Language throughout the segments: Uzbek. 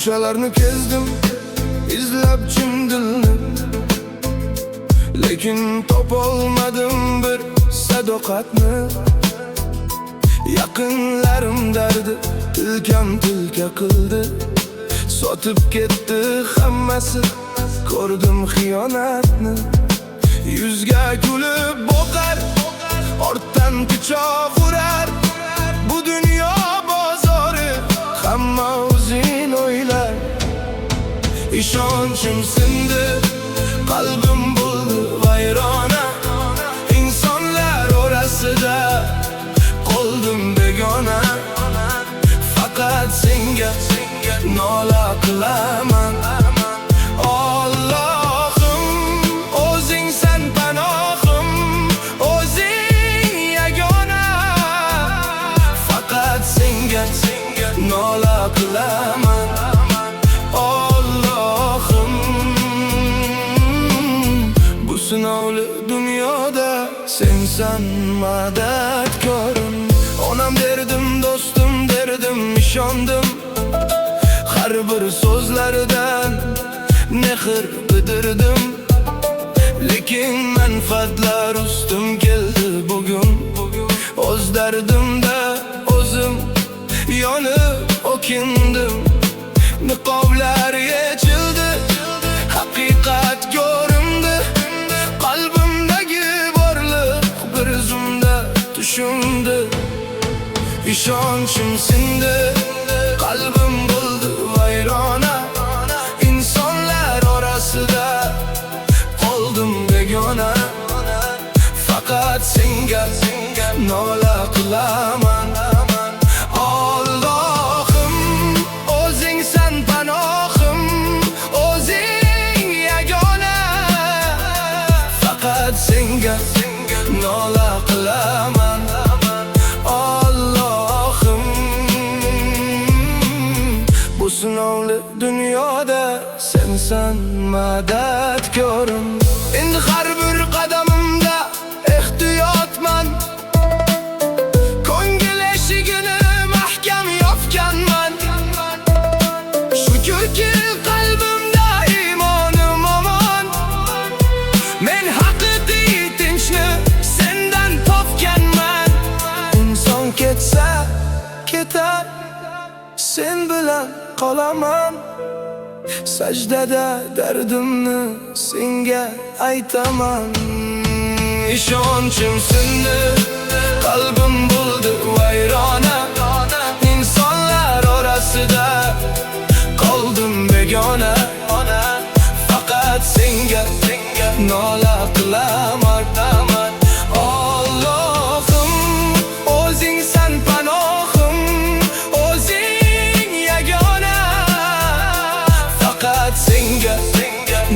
Ko'chalarni kezdim, izlab chin dilni, lekin topolmadim bir sadoqatni. Yaqinlarim dardi tilkam-tilka qildi, sotib ketdi hammasi, ko'rdim xiyonatni. Yuzga kulib boqar, ortdan pichoq urar, bu dunyo bozori hamma o'zing o'ylar. Ishonchim sindi, qalbim bo'ldi vayrona, insonlar orasida qoldim begona. Faqat senga nola qilaman. Allohim, o'zingsan panohim, o'zing yagona. Faqat senga nola qilaman. Allohim, bu sinovli dunyoda sensan madadkorim. Onam derdim, do'stim derdim, ishondim. Har bir so'zlaridan mehr bidirdim, lekin manfaatlar ustim keldi bugun. O'z dardimda o'zim yonib o'kindim. Niqoblar yechildi, haqiqat ko'rindi. Qalbimdagi borliq bir zumda tushundi. Ishonchim sindi, qalbim bo'ldi vayrona, insonlar orasida qoldim begona. Faqat senga nola qilaman. Allohim, o'zingsan panohim, o'zing yagona. Faqat senga nola qilaman. Allohim, bu sinovli dunyoda sensan madadkorim. Endi har bir qadamimda ehtiyotman, ko'ngil eshigini mahkam yopganman. Shukrki qalbimda imonim omon, men haqiqiy tinchni sendan topganman. Inson ketsa ketar, sen bilan qolaman. Sajdada dardimni senga aytaman. Ishonchim sindi, qalbim bo'ldi vayrona, insonlar orasida qoldim begona. Faqat senga nola qilaman. Allohim, o'zingsan panohim, o'zing yagona. Faqat senga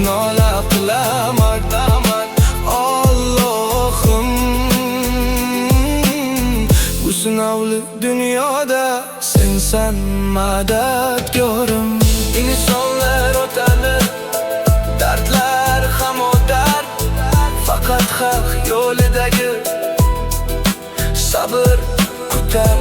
nola qilaman. Allohim, bu sinovli dunyoda sensan madadkorim. Insonlar o'tadi, dardlar ham o'tar, faqat haq yo'lidagi sabr kutar.